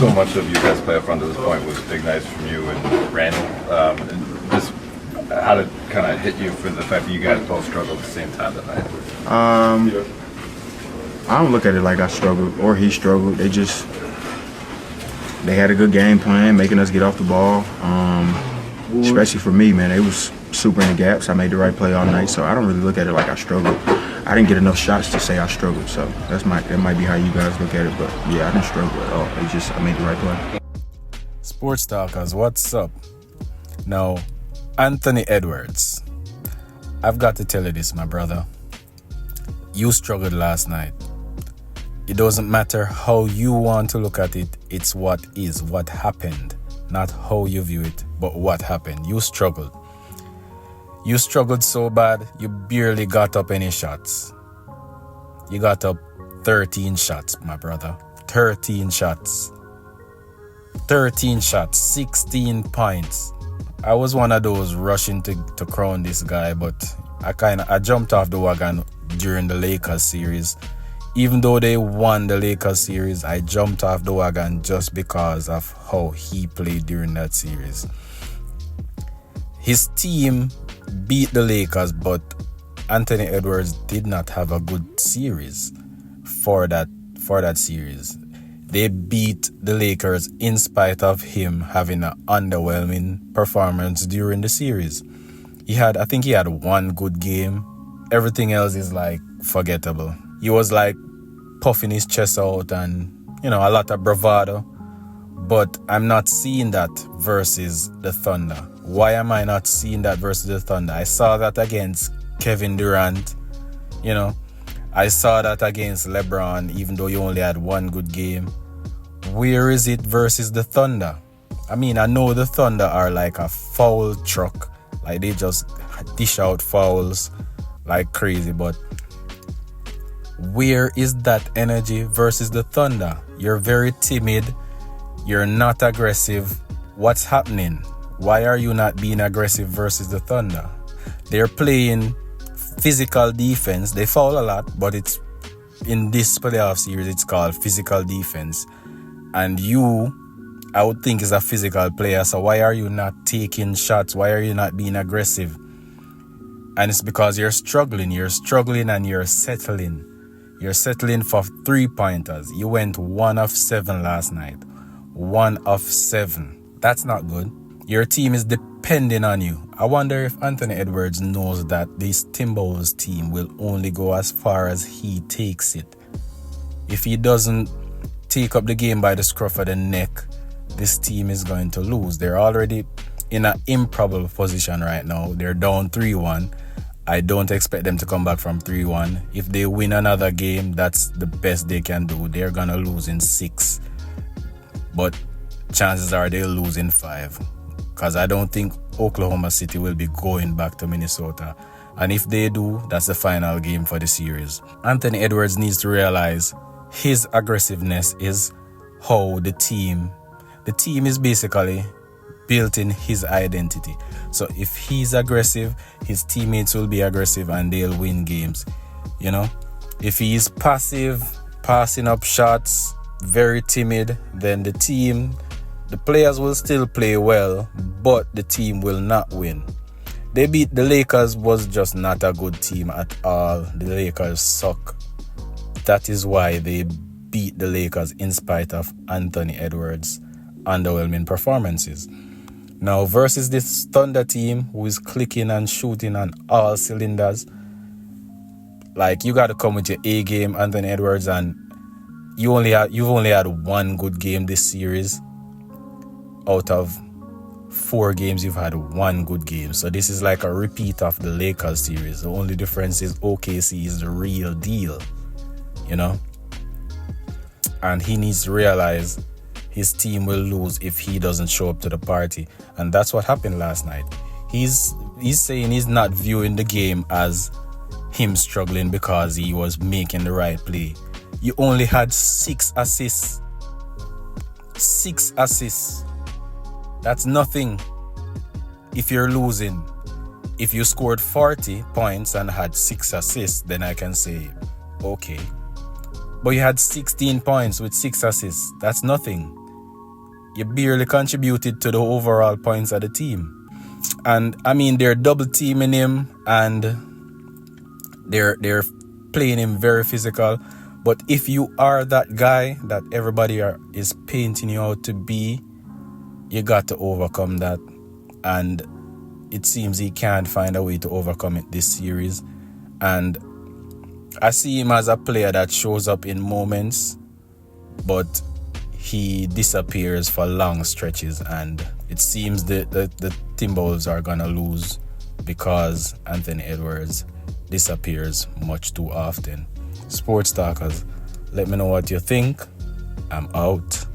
So much of your guys' play up front to this point was big nights from you and Randall. And just how did it kind of hit you for the fact that you guys both struggled at the same time that night? I don't look at it like I struggled or he struggled. They had a good game plan, making us get off the ball. Especially for me, man, they was super in the gaps. I made the right play all night, so I don't really look at it like I struggled. I didn't get enough shots to say I struggled, so that might be how you guys look at it. But yeah, I didn't struggle at all. It's just I made the right play. Sports Talkers, what's up? Now, Anthony Edwards, I've got to tell you this, my brother. You struggled last night. It doesn't matter how you want to look at it. It's what happened. Not how you view it, but what happened. You struggled. You struggled so bad, you barely got up any shots. You got up 13 shots, my brother. 13 shots. 13 shots, 16 points. I was one of those rushing to crown this guy, but I jumped off the wagon during the Lakers series. Even though they won the Lakers series, I jumped off the wagon just because of how he played during that series. His team beat the Lakers, but Anthony Edwards did not have a good series for that series. They beat the Lakers in spite of him having an underwhelming performance during the series. I think he had one good game. Everything else is like forgettable. He was like puffing his chest out and, a lot of bravado. But I'm not seeing that versus the Thunder. Why am I not seeing that versus the Thunder? I saw that against Kevin Durant. I saw that against LeBron, even though he only had one good game. Where is it versus the Thunder? I mean, I know the Thunder are like a foul truck. Like they just dish out fouls like crazy, but where is that energy versus the Thunder? You're very timid. You're not aggressive. What's happening? Why are you not being aggressive versus the Thunder? They're playing physical defense. They foul a lot, but it's in this playoff series, it's called physical defense. And you, I would think, is a physical player. So why are you not taking shots? Why are you not being aggressive? And it's because you're struggling. You're struggling and you're settling. You're settling for 3-pointers. You went 1 of 7 last night. 1 of 7. That's not good. Your team is depending on you. I wonder if Anthony Edwards knows that this Timberwolves team will only go as far as he takes it. If he doesn't take up the game by the scruff of the neck, this team is going to lose. They're already in an improbable position right now. They're down 3-1. I don't expect them to come back from 3-1. If they win another game, that's the best they can do. They're going to lose in 6. But chances are they'll lose in 5. Because I don't think Oklahoma City will be going back to Minnesota. And if they do, that's the final game for the series. Anthony Edwards needs to realize his aggressiveness is how the team is basically built in his identity. So if he's aggressive, his teammates will be aggressive and they'll win games. If he's passive, passing up shots, very timid, then the players will still play well, but the team will not win. They beat the Lakers, was just not a good team at all. The Lakers suck. That is why they beat the Lakers in spite of Anthony Edwards' underwhelming performances. Now, versus this Thunder team who is clicking and shooting on all cylinders, like you got to come with your A game, Anthony Edwards, and you've only had one good game this series. Out of 4 games, you've had one good game. So this is like a repeat of the Lakers series. The only difference is OKC is the real deal, And he needs to realize his team will lose if he doesn't show up to the party. And that's what happened last night. He's saying he's not viewing the game as him struggling because he was making the right play. You only had 6 assists. 6 assists. That's nothing if you're losing. If you scored 40 points and had 6 assists, then I can say, okay. But you had 16 points with 6 assists. That's nothing. you barely contributed to the overall points of the team. And I mean, they're double teaming him and they're playing him very physical. But if you are that guy that everybody is painting you out to be, you got to overcome that. And it seems he can't find a way to overcome it this series. And I see him as a player that shows up in moments, but he disappears for long stretches. And it seems that the Timberwolves are going to lose because Anthony Edwards disappears much too often. Sports Talkers, let me know what you think. I'm out.